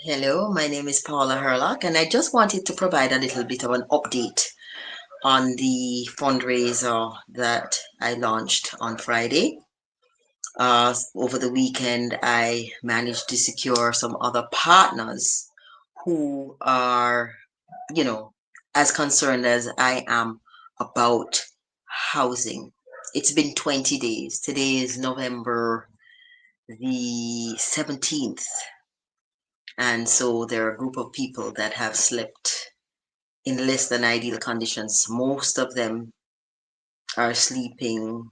Hello, my name is Paula Hurlock, and I just wanted to provide a little bit of an update on the fundraiser that I launched on Friday. Over the weekend, I managed to secure some other partners who are, you know, as concerned as I am about housing. It's been 20 days. Today is November the 17th. And so there are a group of people that have slept in less than ideal conditions. Most of them are sleeping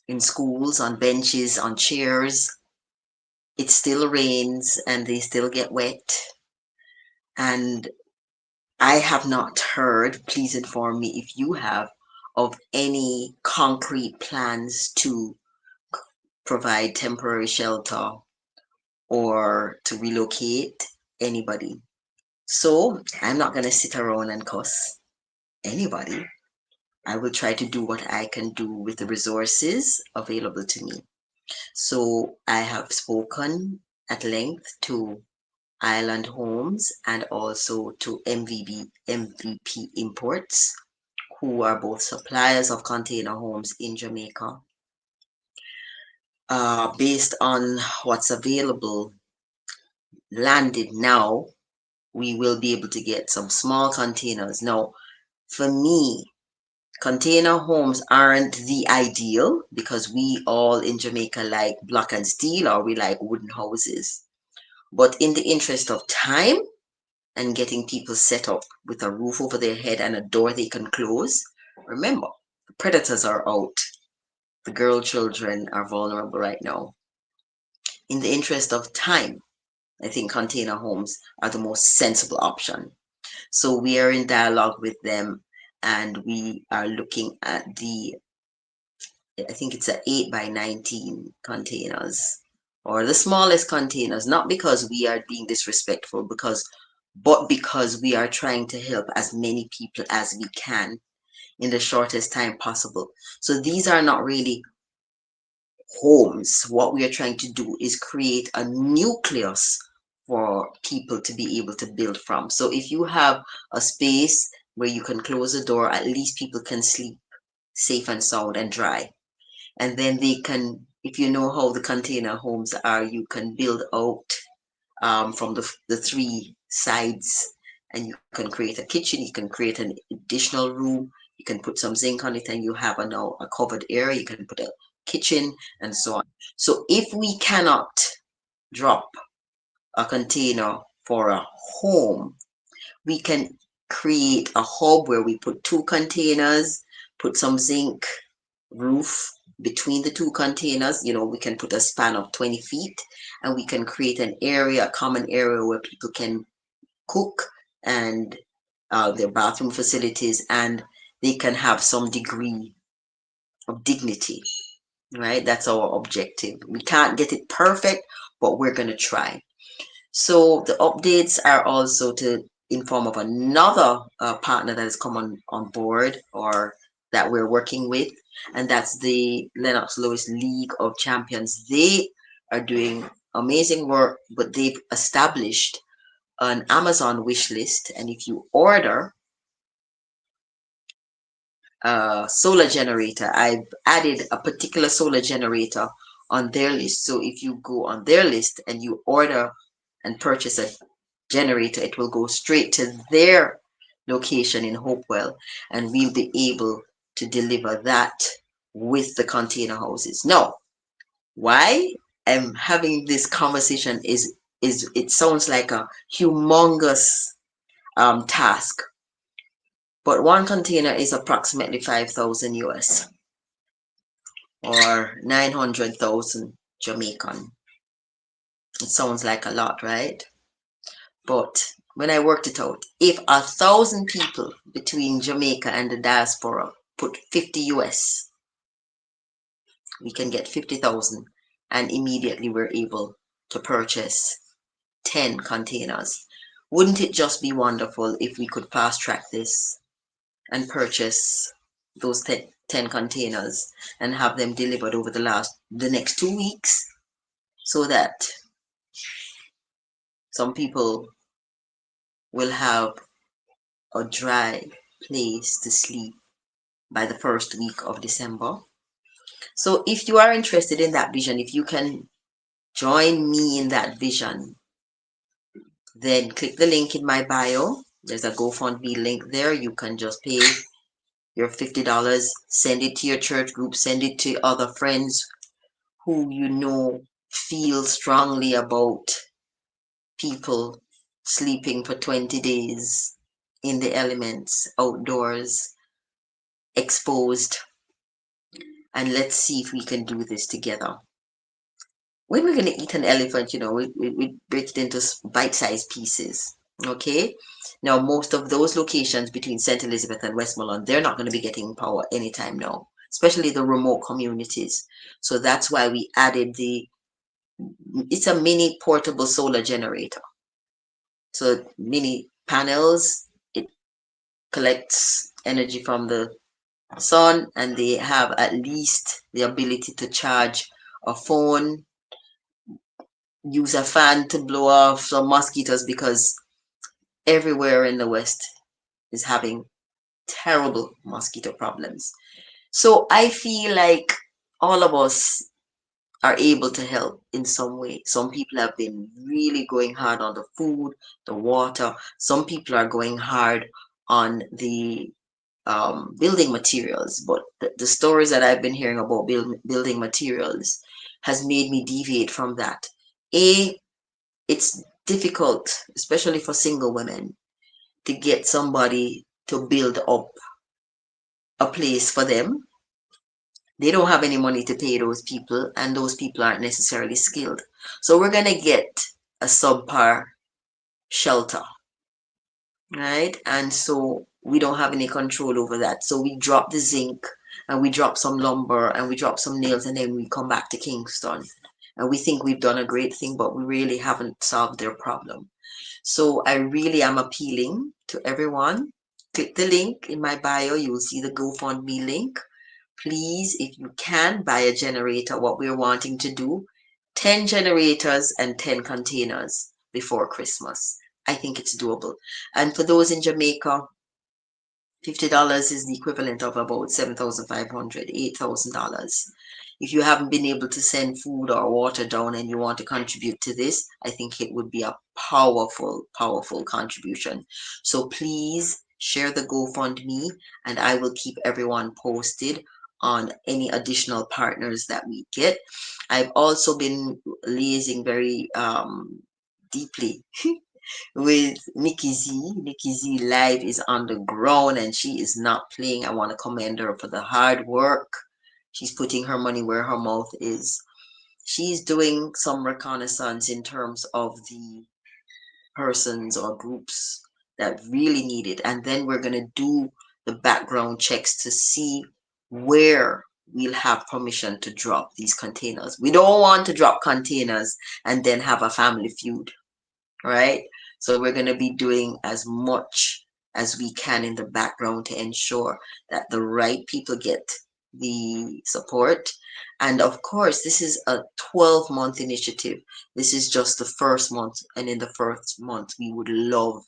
in schools, on benches, on chairs. It still rains and they still get wet. And I have not heard, please inform me if you have, of any concrete plans to provide temporary shelter or to relocate anybody. So I'm not going to sit around and cuss anybody. I will try to do what I can do with the resources available to me. So I have spoken at length to Island Homes and also to MVP Imports, who are both suppliers of container homes in Jamaica. Based on what's available landed now, we will be able to get some small containers. Now, for me, container homes aren't the ideal because we all in Jamaica like block and steel or we like wooden houses. But in the interest of time and getting people set up with a roof over their head and a door they can close, remember, the predators are out. The girl children are vulnerable right now. In the interest of time, I think container homes are the most sensible option. So we are in dialogue with them and we are looking at I think it's a 8 by 19 containers or the smallest containers, not because we are being disrespectful, but because we are trying to help as many people as we can in the shortest time possible. So these are not really homes. What we are trying to do is create a nucleus for people to be able to build from. So if you have a space where you can close the door, at least people can sleep safe and sound and dry. And then they can, if you know how the container homes are, you can build out from the three sides, and you can create a kitchen, you can create an additional room, you can put some zinc on it, and you have now a covered area. You can put a kitchen and so on. So if we cannot drop a container for a home, we can create a hub where we put two containers, put some zinc roof between the two containers. We can put a span of 20 feet and we can create an area, a common area where people can cook and their bathroom facilities, and they can have some degree of dignity, right? That's our objective. We can't get it perfect, but we're going to try. So the updates are also to inform of another partner that has come on board or that we're working with, and that's the Lennox Lewis League of Champions. They are doing amazing work, but they've established an Amazon wish list, and if you order a solar generator, I've added a particular solar generator on their list. So if you go on their list and you order and purchase a generator, it will go straight to their location in Hopewell, and we'll be able to deliver that with the container houses. Now, why I'm having this conversation is it sounds like a humongous task, but one container is approximately 5,000 US or 900,000 Jamaican. It sounds like a lot, right? But when I worked it out, if 1,000 people between Jamaica and the diaspora put 50 US, we can get 50,000, and immediately we're able to purchase 10 containers. Wouldn't it just be wonderful if we could fast track this and purchase those 10 containers and have them delivered over the next 2 weeks, so that Some people will have a dry place to sleep by the first week of December. So if you are interested in that vision, if you can join me in that vision, then click the link in my bio. There's a GoFundMe link there. You can just pay your $50, send it to your church group, send it to other friends who you know feel strongly about people sleeping for 20 days in the elements, outdoors, exposed, and let's see if we can do this together. When we're going to eat an elephant, we break it into bite-sized pieces. Okay. Now, most of those locations between St. Elizabeth and Westmoreland, they're not going to be getting power anytime now, especially the remote communities. So that's why we added it's a mini portable solar generator. So mini panels, it collects energy from the sun, and they have at least the ability to charge a phone, use a fan to blow off some mosquitoes, because everywhere in the West is having terrible mosquito problems. So I feel like all of us are able to help in some way. Some people have been really going hard on the food, the water. Some people are going hard on the building materials. But the stories that I've been hearing about building materials has made me deviate from that. It's difficult, especially for single women, to get somebody to build up a place for them. They don't have any money to pay those people, and those people aren't necessarily skilled. So we're going to get a subpar shelter, right? And so we don't have any control over that. So we drop the zinc, and we drop some lumber, and we drop some nails, and then we come back to Kingston. And we think we've done a great thing, but we really haven't solved their problem. So I really am appealing to everyone. Click the link in my bio. You will see the GoFundMe link. Please, if you can, buy a generator. What we're wanting to do, 10 generators and 10 containers before Christmas. I think it's doable. And for those in Jamaica, $50 is the equivalent of about 7,500, $8,000. If you haven't been able to send food or water down and you want to contribute to this, I think it would be a powerful, powerful contribution. So please share the GoFundMe, and I will keep everyone posted on any additional partners that we get. I've also been liaising very deeply with Nikki Z. Nikki Z Live is on the ground and she is not playing. I want to commend her for the hard work. She's putting her money where her mouth is. She's doing some reconnaissance in terms of the persons or groups that really need it. And then we're going to do the background checks to see where we'll have permission to drop these containers. We don't want to drop containers and then have a family feud, right? So we're going to be doing as much as we can in the background to ensure that the right people get the support. And of course, this is a 12-month initiative. This is just the first month. And in the first month, we would love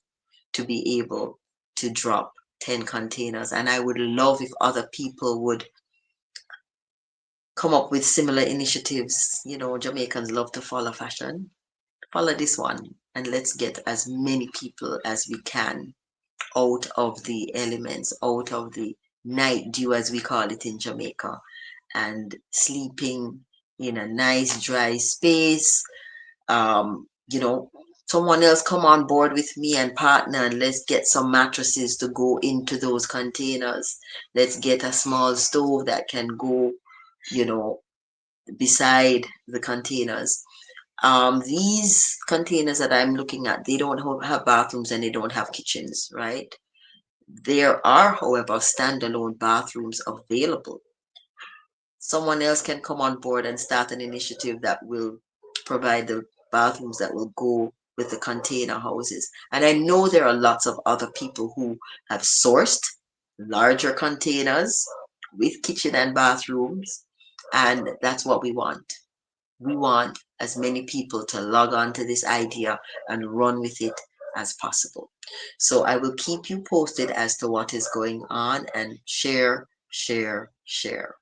to be able to drop 10 containers. And I would love if other people would come up with similar initiatives. Jamaicans love to follow fashion. Follow this one, and let's get as many people as we can out of the elements, out of the night dew, as we call it in Jamaica, and sleeping in a nice dry space. Someone else come on board with me and partner, and let's get some mattresses to go into those containers. Let's get a small stove that can go, you know, beside the containers. These containers that I'm looking at, they don't have bathrooms and they don't have kitchens, right? There are, however, standalone bathrooms available. Someone else can come on board and start an initiative that will provide the bathrooms that will go with the container houses. And I know there are lots of other people who have sourced larger containers with kitchen and bathrooms, and that's what we want. We want as many people to log on to this idea and run with it as possible. So I will keep you posted as to what is going on, and share, share, share.